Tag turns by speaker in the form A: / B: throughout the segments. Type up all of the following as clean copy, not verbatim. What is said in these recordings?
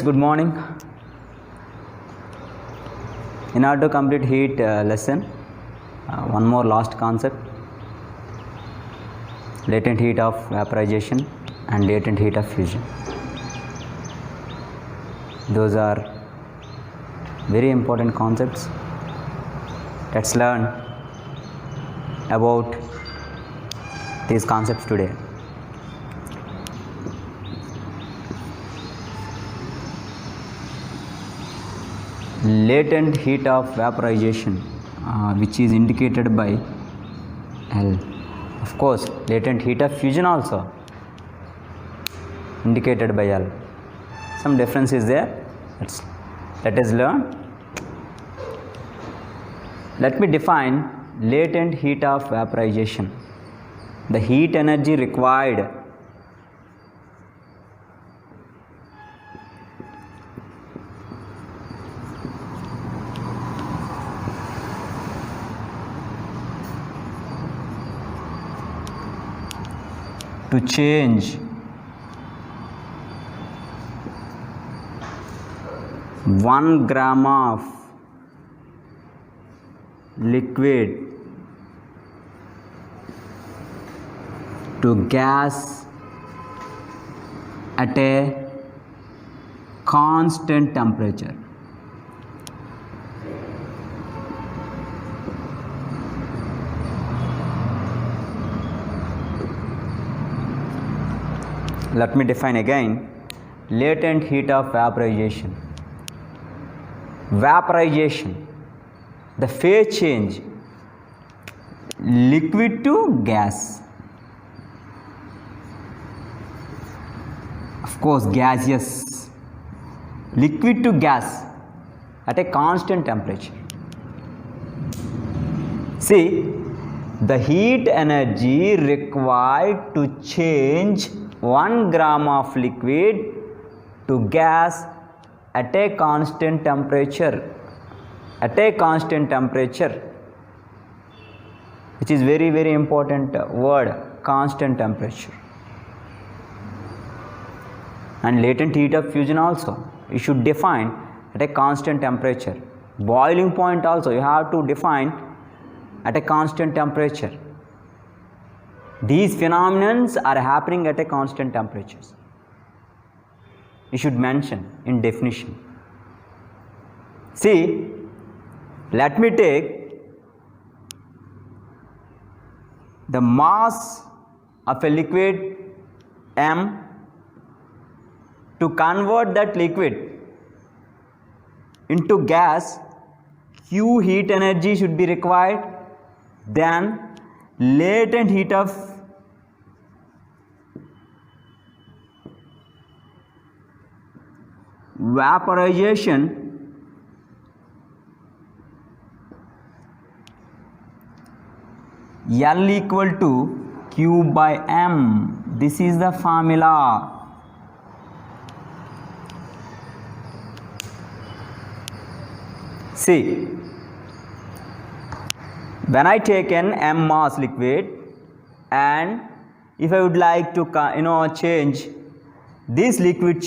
A: Students, good morning. In order to complete heat lesson, one more last concept: latent heat of vaporization and latent heat of fusion. Those are very important concepts. Let's learn about these concepts today. Latent heat of vaporization, which is indicated by L. Of course, latent heat of fusion also indicated by L. Some difference is there. Let us learn. Let me define latent heat of vaporization. The heat energy required to change 1 gram of liquid to gas at a constant temperature. Let me define again latent heat of vaporization. Vaporization, the phase change, liquid to gas. Of course, gaseous, liquid to gas at a constant temperature. See, the heat energy required to change 1 gram of liquid to gas at a constant temperature, which is very important word, constant temperature. And latent heat of fusion also you should define at a constant temperature. Boiling point also you have to define at a constant temperature. These phenomena are happening at a constant temperatures. You should mention in definition. See, let me take the mass of a liquid M. To convert that liquid into gas, Q heat energy should be required. Then latent heat of vaporization L equal to Q by M. This is the formula. See, when I take an M mass liquid and if I would like to change this liquid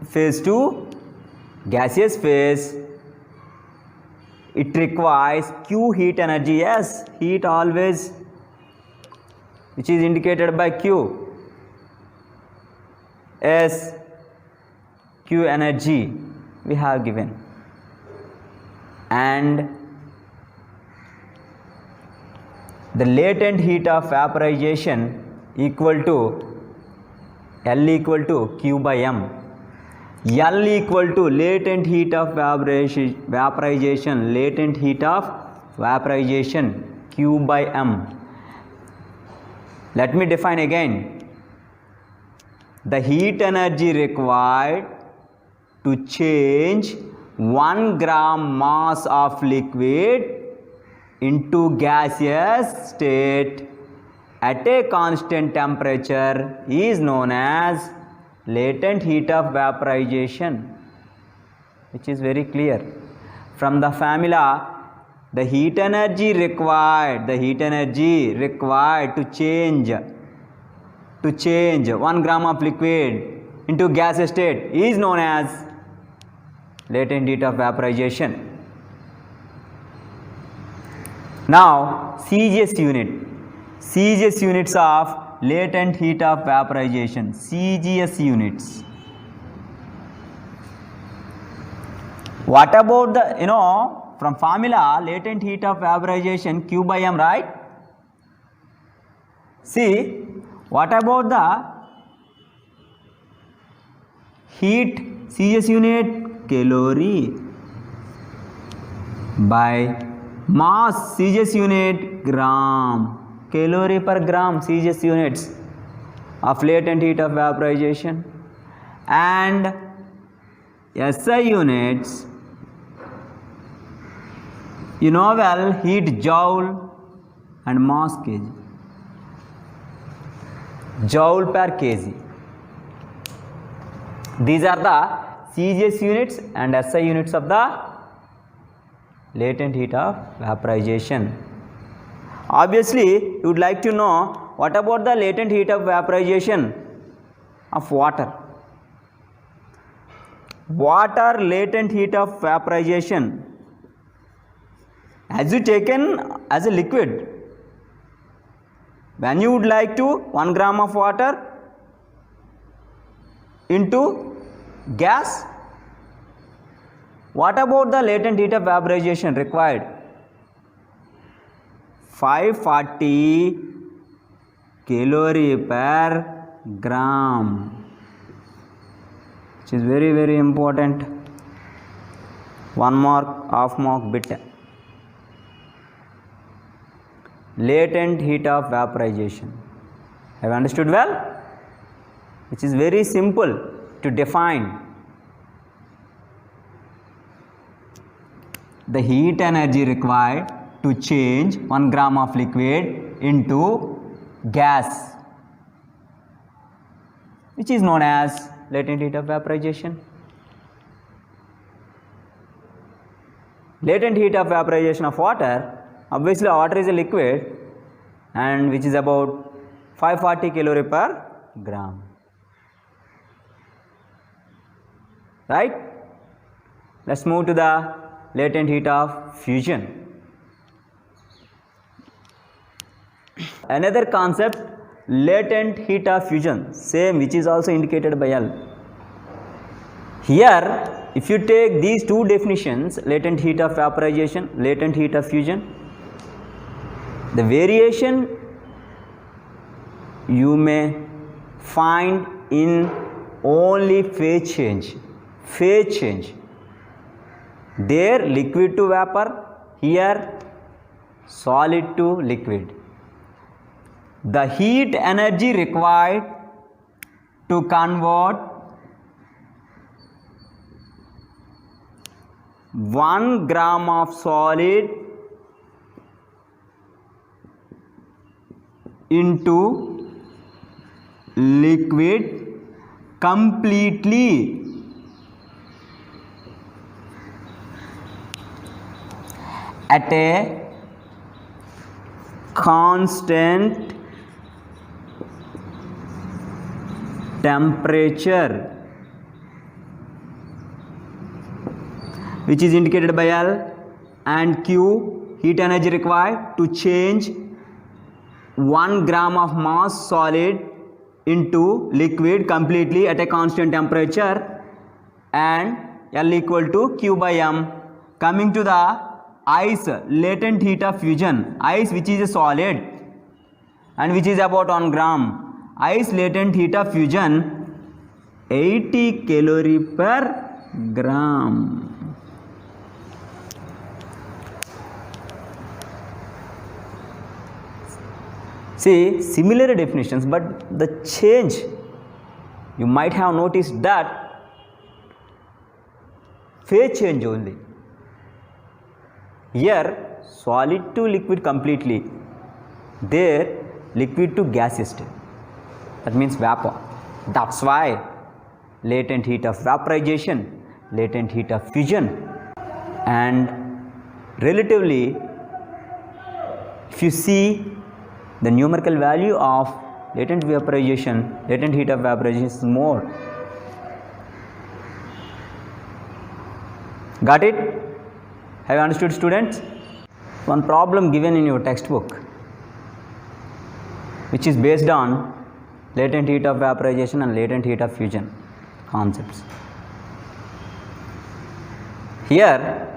A: phase to gaseous phase, it requires Q heat energy. Yes, heat always, which is indicated by Q. S Q energy we have given, and the latent heat of vaporization equal to L equal to Q by M. L equal to latent heat of vaporization, latent heat of vaporization Q by M. Let me define again. The heat energy required to change 1 gram mass of liquid into gaseous state at a constant temperature is known as latent heat of vaporization, which is very clear. From the formula, the heat energy required to change 1 gram of liquid into gas state is known as latent heat of vaporization. Now CGS units of latent heat of vaporization, CGS units. What about the, from formula, latent heat of vaporization Q by M, right? See, what about the heat CGS unit? Calorie by mass CGS unit gram. Calorie per gram CGS units of latent heat of vaporization. And SI units, heat joule and mass kg. Joule per kg. These are the CGS units and SI units of the latent heat of vaporization. Obviously, you would like to know what about the latent heat of vaporization of water. Water latent heat of vaporization. As you taken as a liquid, when you would like to 1 gram of water into gas, what about the latent heat of vaporization required? 540 calorie per gram, which is very, very important. 1 mark, half mark bit. Latent heat of vaporization. Have you understood well? Which is very simple to define. The heat energy required to change 1 gram of liquid into gas, which is known as latent heat of vaporization. Latent heat of vaporization of water. Obviously, water is a liquid and which is about 540 calorie per gram. Right? Let's move to the latent heat of fusion. Another concept, latent heat of fusion, same, which is also indicated by L. Here, if you take these two definitions, latent heat of vaporization, latent heat of fusion, the variation you may find in only phase change. Phase change. There liquid to vapor, here solid to liquid. The heat energy required to convert 1 gram of solid into liquid completely at a constant temperature, which is indicated by L, and Q, heat energy required to change 1 gram of mass solid into liquid completely at a constant temperature, and L equal to Q by M. Coming to the ice, latent heat of fusion. Ice, which is a solid and which is about 1 gram. Ice latent heat of fusion 80 calorie per gram. See, similar definitions, but the change you might have noticed that phase change only. Here solid to liquid completely, there liquid to gaseous state, that means vapor. That's why latent heat of vaporization, latent heat of fusion, and relatively if you see the numerical value of latent vaporization, latent heat of vaporization is more. Got it? Have you understood, students? One problem given in your textbook, which is based on latent heat of vaporization and latent heat of fusion concepts. Here,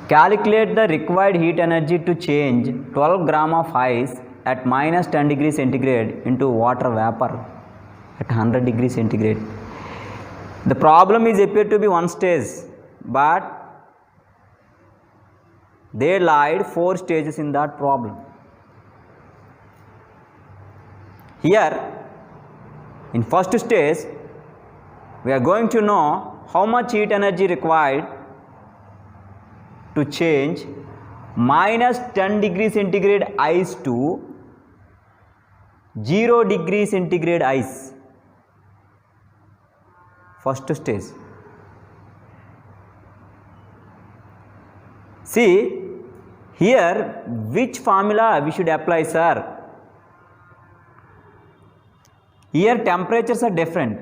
A: calculate the required heat energy to change 12 gram of ice at minus 10 degrees centigrade into water vapor at 100 degrees centigrade. The problem is appeared to be one stage, but they lied 4 stages in that problem. Here, in first stage, we are going to know how much heat energy required to change minus 10 degrees centigrade ice to 0 degrees centigrade ice. First stage. See, here which formula we should apply, sir? Here temperatures are different.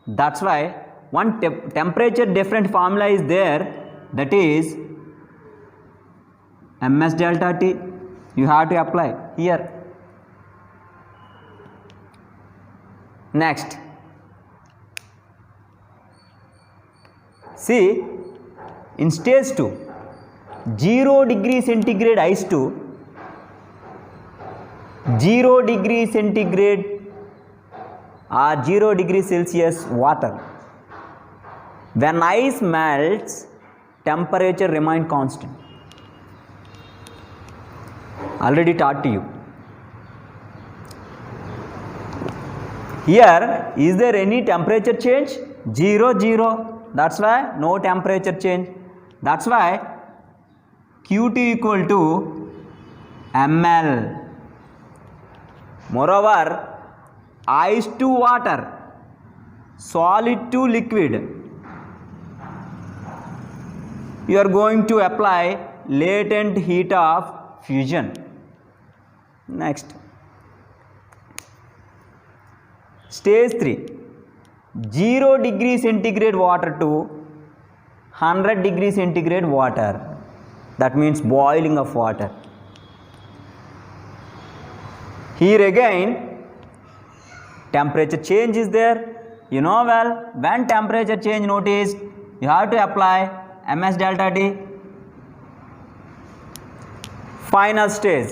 A: That's why one temperature different formula is there, that is ms delta T. You have to apply here. Next, see, in stage 2, 0 degree centigrade ice to 0 degree centigrade or 0 degree Celsius water. When ice melts, temperature remains constant. Already taught to you. Here, is there any temperature change? 0, 0. That's why no temperature change. That's why Qt equal to ml. Moreover, ice to water, solid to liquid, you are going to apply latent heat of fusion. Next, stage 3, 0 degree centigrade water to 100 degree centigrade water. That means boiling of water. Here again, temperature change is there. You know well, when temperature change noticed, you have to apply ms delta T. Final stage,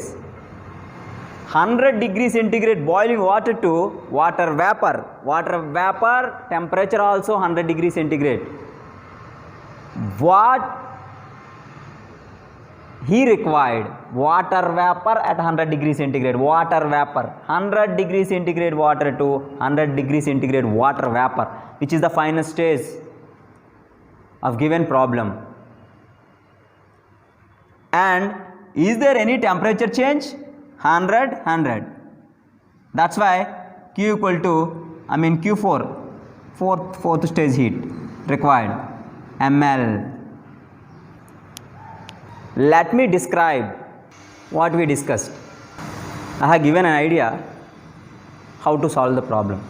A: 100 degree centigrade boiling water to water vapor. Water vapor temperature also 100 degree centigrade. What he required? Water vapor at 100 degree centigrade. Water vapor, 100 degree centigrade water to 100 degree centigrade water vapor, which is the final stage of given problem. And is there any temperature change? 100, 100. That's why Q equal to, Q4, fourth stage heat required, ml. Let me describe what we discussed. I have given an idea how to solve the problem.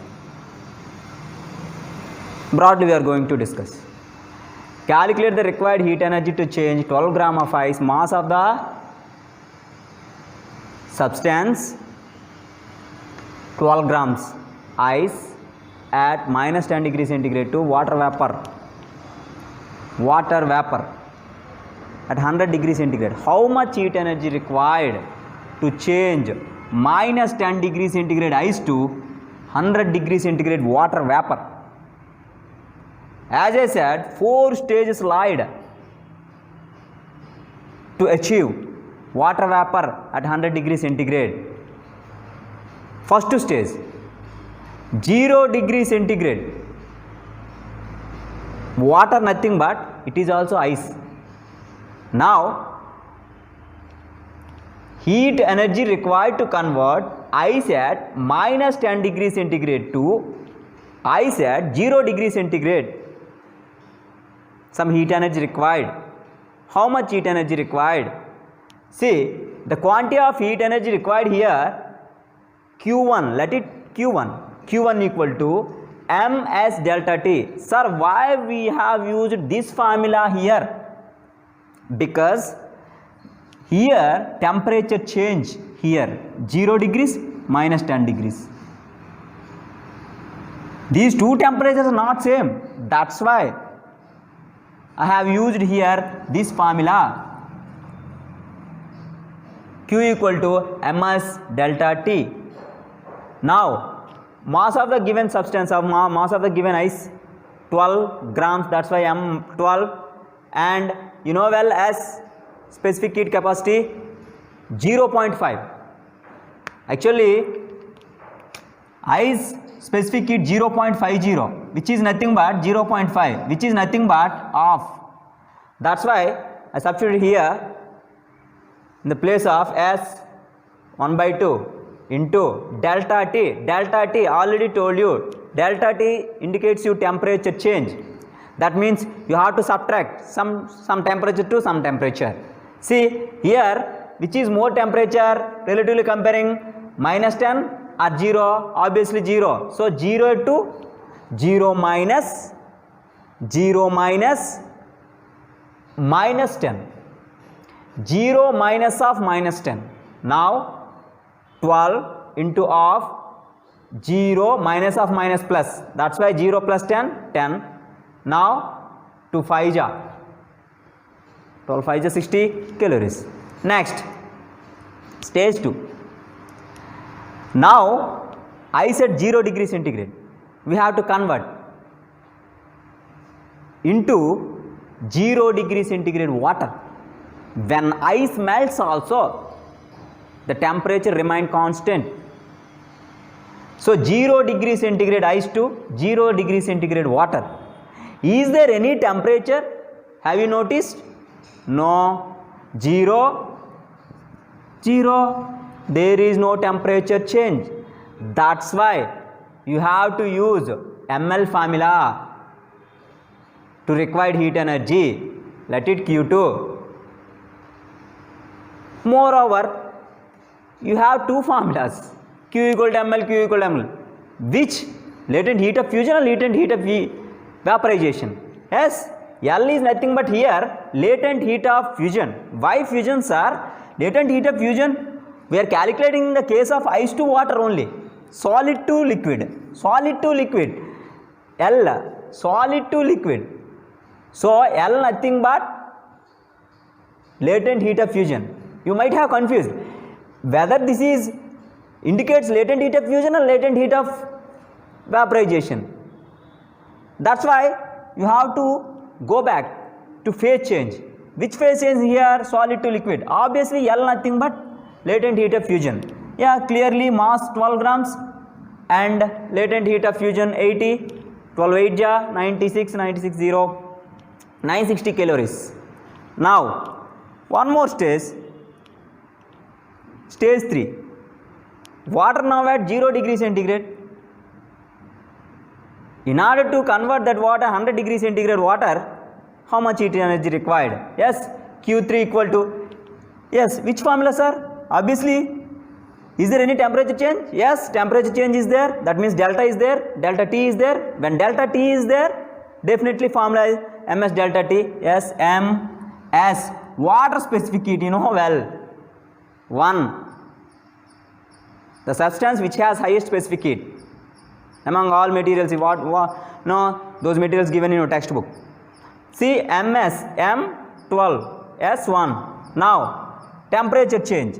A: Broadly, we are going to discuss. Calculate the required heat energy to change 12 gram of ice, mass of the substance, 12 grams ice at minus 10 degree centigrade to water vapor. Water vapor at 100 degree centigrade. How much heat energy required to change minus 10 degree centigrade ice to 100 degree centigrade water vapor? As I said, 4 stages lied to achieve water vapor at 100 degree centigrade. First stage, 0 degree centigrade. Water nothing but it is also ice. Now, heat energy required to convert ice at minus 10 degree centigrade to ice at 0 degree centigrade. Some heat energy required. How much heat energy required? See, the quantity of heat energy required here, Q1, let it Q1. Q1 equal to ms delta t. Sir, why we have used this formula here? Because here temperature change here 0 degrees minus 10 degrees. These two temperatures are not same. That's why I have used here this formula. Q equal to ms delta T. Now, mass of the given substance of mass of the given ice 12 grams. That's why M 12. And you know well as specific heat capacity 0.5. Actually, ice specific heat 0.50, which is nothing but 0.5, which is nothing but half. That's why I substitute here in the place of S 1 by 2 into delta T. Delta T, already told you, delta T indicates you temperature change. That means you have to subtract some temperature to some temperature. See here, which is more temperature relatively comparing minus 10 or 0, obviously 0. So 0 to 0 minus minus 10. 0 minus of minus 10. Now 12 into of 0 minus of minus plus. That's why 0 plus 10, 10. Now 2 5 ja. 12 5 ja 60 calories. Next, stage 2. Now ice at 0 degree centigrade. We have to convert into 0 degree centigrade water. When ice melts also, the temperature remain constant. So 0 degree centigrade ice to 0 degree centigrade water. Is there any temperature? Have you noticed? No. 0. There is no temperature change. That's why you have to use ml formula to required heat energy. Let it Q2. Moreover, you have two formulas, Q equal to ml, Q equal to ml. Which? Latent heat of fusion or latent heat of vaporization? Yes, L is nothing but here latent heat of fusion. Why fusion, sir? Latent heat of fusion, we are calculating in the case of ice to water only. Solid to liquid. Solid to liquid. L, solid to liquid. So L nothing but latent heat of fusion. You might have confused whether this is indicates latent heat of fusion or latent heat of vaporization. That's why you have to go back to phase change. Which phase change here? Solid to liquid. Obviously L nothing but latent heat of fusion. Yeah, clearly mass 12 grams and latent heat of fusion 80. 12 8 ja 96, 96 0, 960 calories. Now one more stage. Stage 3. Water now at 0 degree centigrade. In order to convert that water 100 degree centigrade water, how much heat energy required? Yes, Q3 equal to, yes, which formula, sir? Obviously, is there any temperature change? Yes, temperature change is there. That means delta is there, delta T is there. When delta T is there, definitely formula is ms delta T. Yes, ms. Water specific heat, you know well. 1. The substance which has highest specific heat among all materials. No, those materials given in your textbook. See ms, M12, S1. Now temperature change.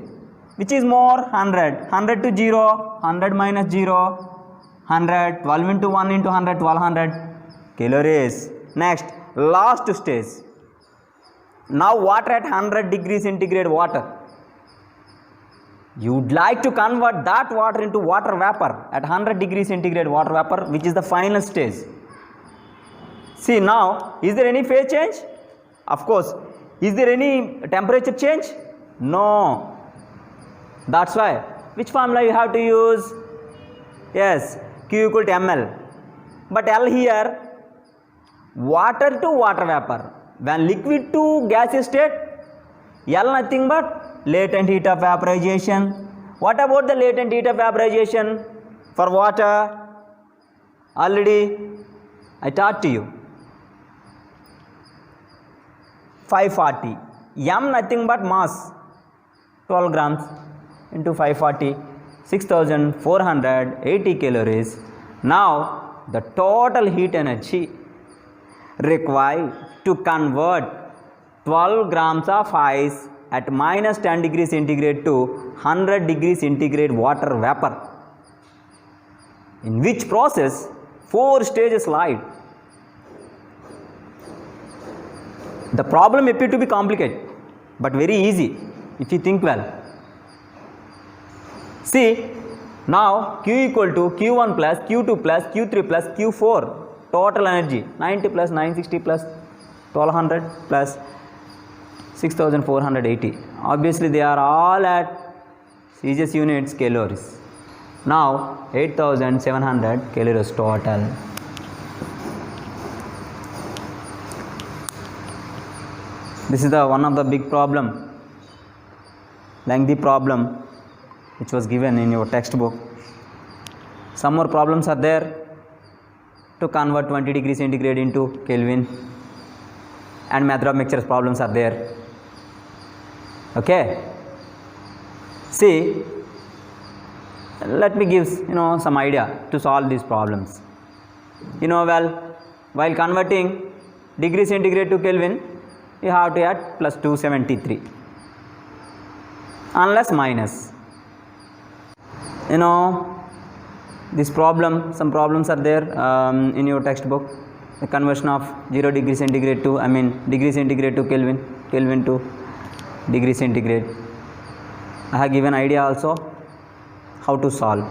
A: Which is more? 100. 100 to 0, 100 minus 0, 100, 12 into 1 into 100, 1200 calories. Next, last stage. Now water at 100 degrees centigrade water. You would like to convert that water into water vapor at 100 degrees centigrade water vapor, which is the final stage. See now, is there any phase change? Of course. Is there any temperature change? No. That's why, which formula you have to use? Yes, Q equal to ml. But L here, water to water vapor. When liquid to gaseous state, L nothing but latent heat of vaporization. What about the latent heat of vaporization for water? Already I taught to you. 540. M nothing but mass. 12 grams into 540. 6480 calories. Now the total heat energy required to convert 12 grams of ice at minus 10 degrees centigrade to 100 degrees centigrade water vapor, in which process 4 stages lied. The problem appeared to be complicated but very easy if you think well. See, now Q equal to Q1 plus Q2 plus Q3 plus Q4 total energy 90 plus 960 plus 1200 plus 6480. Obviously they are all at Celsius units calories. Now 8700 calories total. This is the one of the big problem, lengthy problem which was given in your textbook. Some more problems are there to convert 20 degrees centigrade into Kelvin, and method of mixtures problems are there. Okay. See, let me give some idea to solve these problems. Well, while converting degree centigrade to Kelvin, you have to add plus 273 unless minus. This problem, some problems are there in your textbook. The conversion of 0 degree centigrade to, degree centigrade to Kelvin, Kelvin to degree centigrade. I have given idea also how to solve.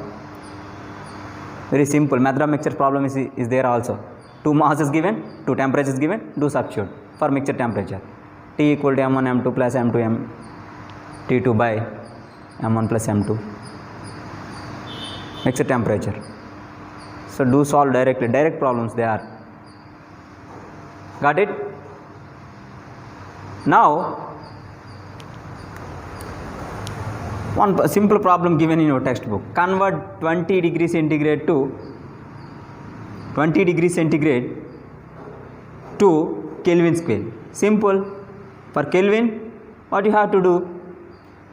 A: Very simple. Method of mixture problem is there also. 2 masses given, 2 temperatures given, do substitute for mixture temperature. T equal to M1 M2 plus M2 M T2 by M1 plus M2. Mixture temperature. So do solve directly. Direct problems they are. Got it? Now, one simple problem given in your textbook. Convert 20 degrees centigrade to Kelvin scale. Simple. For Kelvin, what you have to do?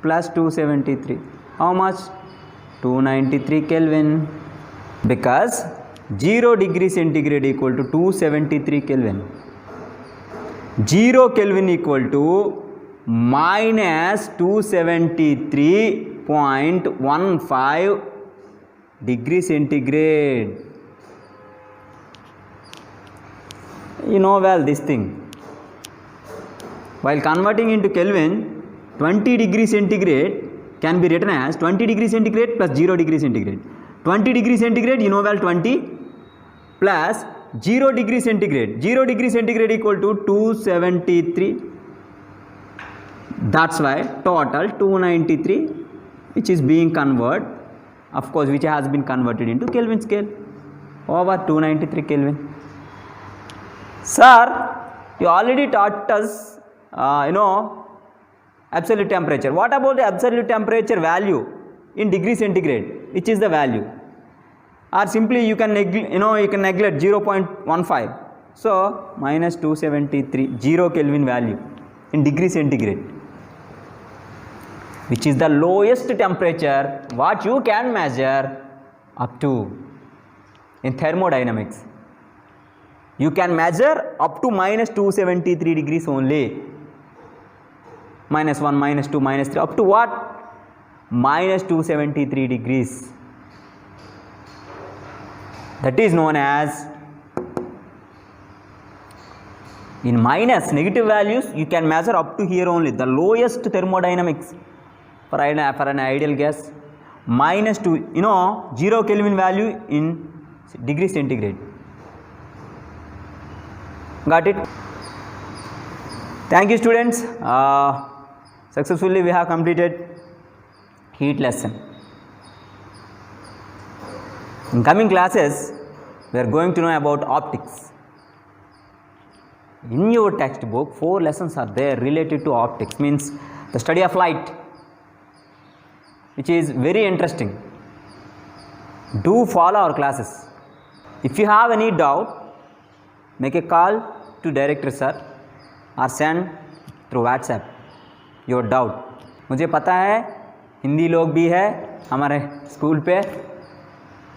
A: Plus 273. How much? 293 Kelvin. Because 0 degree centigrade equal to 273 Kelvin. 0 Kelvin equal to minus 273.15 degree centigrade. Well this thing. While converting into Kelvin, 20 degree centigrade can be written as 20 degree centigrade plus 0 degree centigrade. 20 degree centigrade, well 20 plus 0 degree centigrade. 0 degree centigrade equal to 273. That's why total 293, which is being converted, of course, which has been converted into Kelvin scale over 293 Kelvin. Sir, you already taught us, absolute temperature. What about the absolute temperature value in degree centigrade? Which is the value? Or simply you can neglect 0.15. So minus 273, 0 Kelvin value in degree centigrade, which is the lowest temperature what you can measure up to in thermodynamics. You can measure up to minus 273 degrees only. Minus 1, minus 2, minus 3, up to what? Minus 273 degrees. That is known as, in minus negative values, you can measure up to here only, the lowest thermodynamics for an ideal gas. Minus 2, 0 Kelvin value in degree centigrade. Got it? Thank you, students. Successfully we have completed heat lesson. In coming classes, we are going to know about optics. In your textbook, 4 lessons are there related to optics, means the study of light, which is very interesting. Do follow our classes. If you have any doubt, make a call to director sir or send through WhatsApp your doubt. मुझे पता है हिंदी लोग भी है हमारे school पे,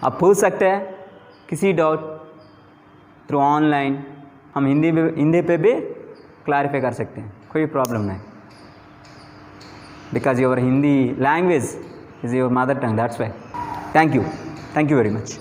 A: आप पूछ सकते हैं किसी डाउट थ्रू ऑनलाइन, हम हिंदी पे भी क्लैरिफाई कर सकते हैं, कोई प्रॉब्लम नहीं. Because your Hindi language is your mother tongue, that's why. Thank you very much.